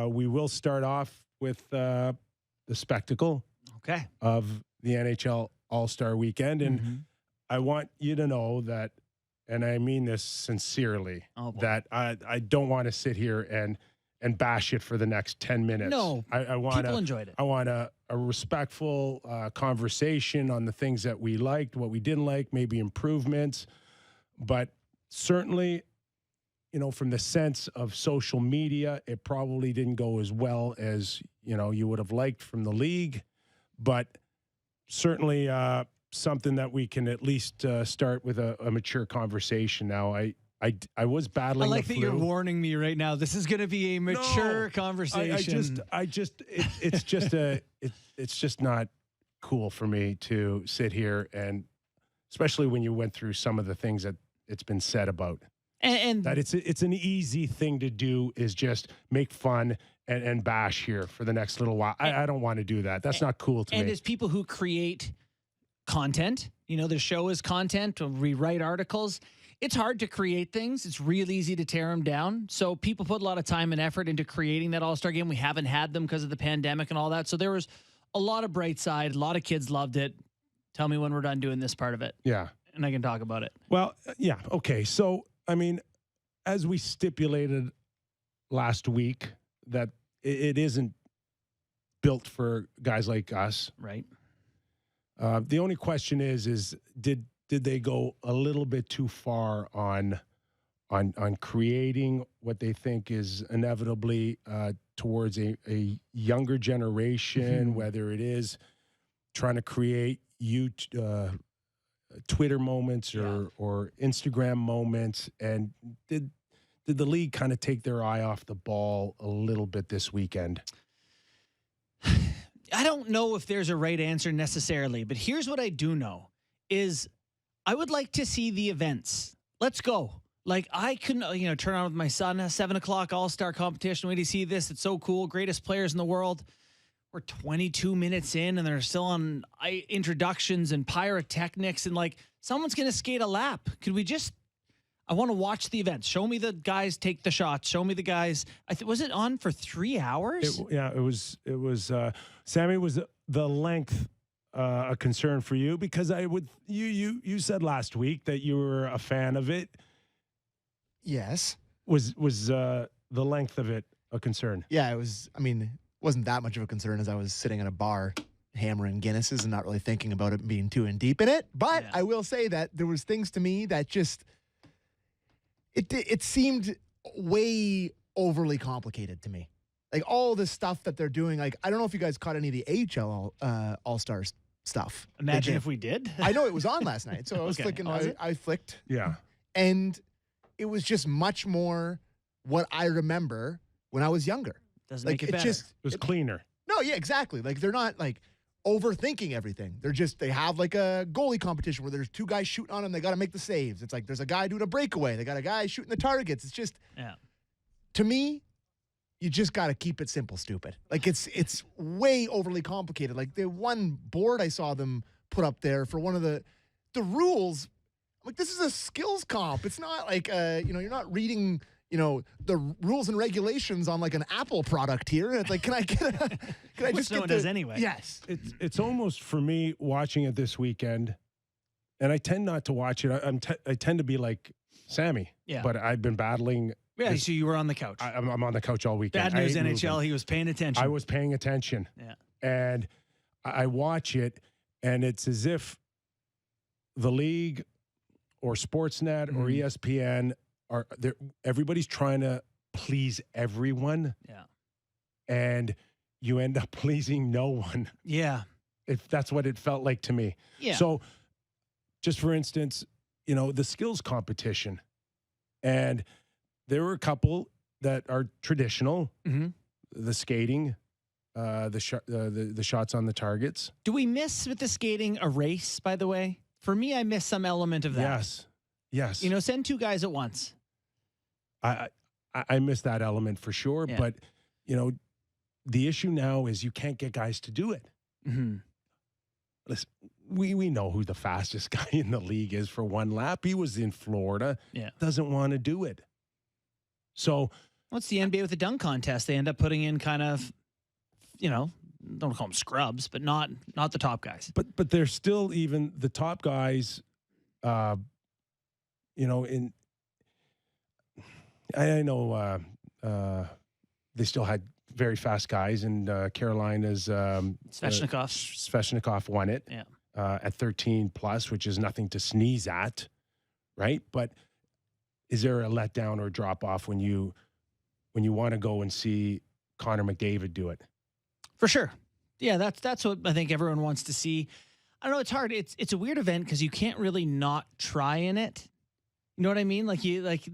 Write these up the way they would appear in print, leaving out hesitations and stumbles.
we will start off with the spectacle of the NHL All-Star Weekend. And I want you to know that, and I mean this sincerely, that I don't want to sit here and bash it for the next 10 minutes. No, I want people enjoyed it. I want a respectful conversation on the things that we liked, what we didn't like, maybe improvements. But certainly, you know, from the sense of social media, it probably didn't go as well as, you know, you would have liked from the league. But certainly something that we can at least start with a mature conversation now. I was battling. I like the that flu. you're warning me right now. This is going to be a mature conversation. It's just not cool for me to sit here, and especially when you went through some of the things that it's been said about. And that it's an easy thing to do is just make fun and bash here for the next little while. I don't want to do that. That's not cool to me. And as people who create content, you know, the show is content, we write articles. It's hard to create things. It's real easy to tear them down. So people put a lot of time and effort into creating that All-Star game. We haven't had them because of the pandemic and all that. So there was a lot of bright side. A lot of kids loved it. Tell me when we're done doing this part of it. Yeah. And I can talk about it. Well, yeah. Okay. So, I mean, as we stipulated last week, that it isn't built for guys like us. Right. The only question is did they go a little bit too far on creating what they think is inevitably towards a younger generation, whether it is trying to create Twitter moments or Instagram moments, and did the league kind of take their eye off the ball a little bit this weekend? I don't know if there's a right answer necessarily, but here's what I do know is I would like to see the events. Let's go. Like, I couldn't, you know, turn on with my son, 7 o'clock All-Star competition. Wait to see this. It's so cool. Greatest players in the world. We're 22 minutes in and they're still on introductions and pyrotechnics, and like someone's going to skate a lap. Could we just, I want to watch the events. Show me the guys take the shots. Show me the guys. Was it on for 3 hours? It was Sammy, was the length a concern for you? Because you said last week that you were a fan of it. Yes. Was the length of it a concern? Yeah, it was. I mean, wasn't that much of a concern as I was sitting at a bar hammering Guinnesses and not really thinking about it being too in deep in it. But I will say that there was things to me that just it seemed way overly complicated to me. Like all this stuff that they're doing. Like, I don't know if you guys caught any of the AHL All-Stars stuff. Imagine if we did. I know it was on last night, so I was flicking. I flicked. Yeah, and it was just much more what I remember when I was younger. Doesn't make it better. It was cleaner. No, yeah, exactly. Like, they're not like overthinking everything. They have like a goalie competition where there's two guys shooting on them. They got to make the saves. It's like there's a guy doing a breakaway. They got a guy shooting the targets. It's just, to me, you just got to keep it simple, stupid. Like, it's way overly complicated. Like, the one board I saw them put up there for one of the rules, I'm like, this is a skills comp. It's not like, you're not reading, the rules and regulations on like an Apple product here. It's like, can I just no get one does anyway. Yes. It's almost, for me, watching it this weekend, and I tend not to watch it. I tend to be like Sammy. Yeah. But I've been battling. Yeah, so you were on the couch. I'm on the couch all weekend. Bad news, NHL. He was paying attention. I was paying attention. Yeah. And I watch it, and it's as if the league or Sportsnet or ESPN everybody's trying to please everyone. Yeah. And you end up pleasing no one. Yeah. If that's what it felt like to me. Yeah. So just for instance, the skills competition, and there were a couple that are traditional, the skating, the shots on the targets. Do we miss with the skating a race, by the way? For me, I miss some element of that. Yes. Send two guys at once. I miss that element for sure. Yeah. But, the issue now is you can't get guys to do it. Listen, we know who the fastest guy in the league is for one lap. He was in Florida. Yeah. Doesn't want to do it. So What's the NBA with the dunk contest? They end up putting in kind of, don't call them scrubs, but not the top guys. But they're still even the top guys. In I know they still had very fast guys, and Carolina's Svechnikov won it at 13 plus, which is nothing to sneeze at, right? But is there a letdown or drop off when you want to go and see Connor McDavid do it? For sure. Yeah, that's what I think everyone wants to see. I don't know, it's hard. It's a weird event because you can't really not try in it. You know what I mean? Like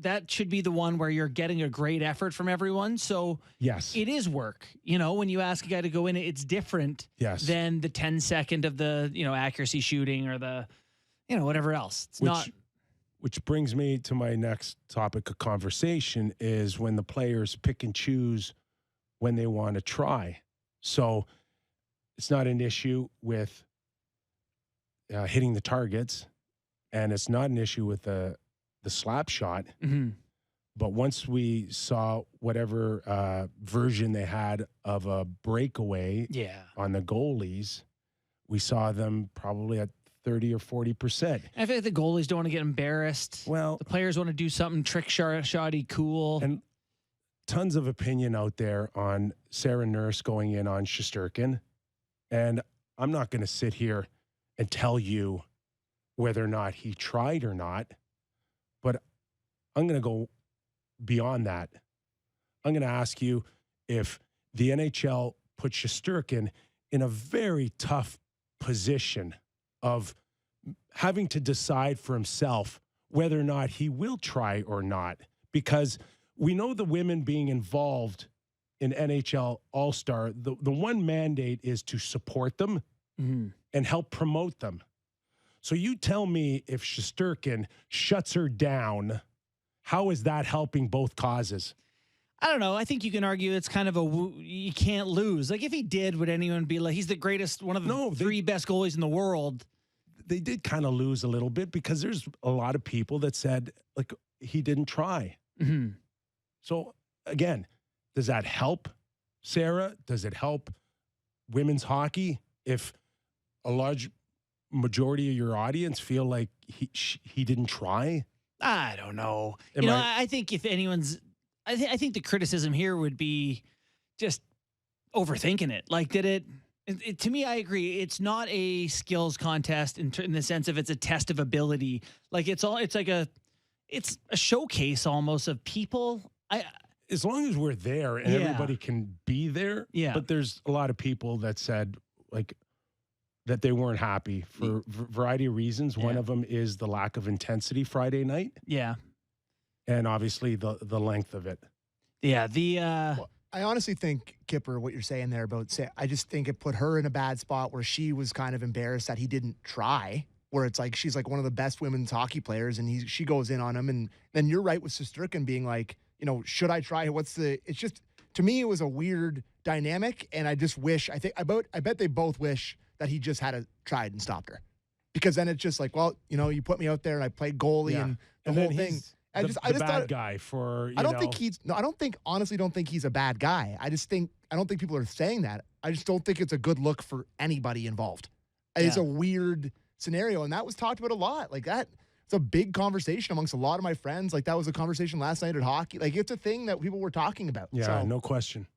that should be the one where you're getting a great effort from everyone. So yes, it is work. When you ask a guy to go in, it's different than the 10-second of the, accuracy shooting or the, whatever else. Which brings me to my next topic of conversation is when the players pick and choose when they want to try. So it's not an issue with hitting the targets, and it's not an issue with the slap shot. Mm-hmm. But once we saw whatever version they had of a breakaway on the goalies, we saw them probably at 30 or 40%. I feel like the goalies don't want to get embarrassed. Well, the players want to do something shoddy cool. And tons of opinion out there on Sarah Nurse going in on Shesterkin. And I'm not going to sit here and tell you whether or not he tried or not, but I'm going to go beyond that. I'm going to ask you if the NHL put Shesterkin in a very tough position of having to decide for himself whether or not he will try or not, because we know the women being involved in NHL All-Star, the one mandate is to support them and help promote them. So you tell me if Shesterkin shuts her down, how is that helping both causes? I don't know. I think you can argue it's kind of you can't lose. Like if he did, would anyone be like, he's the greatest, one of the three best goalies in the world? They did kind of lose a little bit because there's a lot of people that said, like, he didn't try. Mm-hmm. So again, does that help Sarah? Does it help women's hockey if a large majority of your audience feel like he didn't try? I don't know. I think if anyone's, I think the criticism here would be just overthinking it. Like, did it to me, I agree. It's not a skills contest in the sense of it's a test of ability. Like it's a showcase almost of people. As long as we're there and everybody can be there. Yeah. But there's a lot of people that said like that they weren't happy for a variety of reasons. One of them is the lack of intensity Friday night. Yeah. And obviously the length of it. Yeah. Well, I honestly think, Kyper, what you're saying there about I just think it put her in a bad spot where she was kind of embarrassed that he didn't try, where it's like she's like one of the best women's hockey players and she goes in on him. And then you're right with Shesterkin being like, should I try? It's just, to me, it was a weird dynamic. And I just wish, I bet they both wish that he just had tried and stopped her, because then it's just like, well, you put me out there and I played goalie and the whole thing. I just bad guy for, I don't honestly don't think he's a bad guy. I don't think people are saying that. I just don't think it's a good look for anybody involved. It's a weird scenario. And that was talked about a lot. Like that, it's a big conversation amongst a lot of my friends. Like that was a conversation last night at hockey. Like it's a thing that people were talking about. Yeah, no question.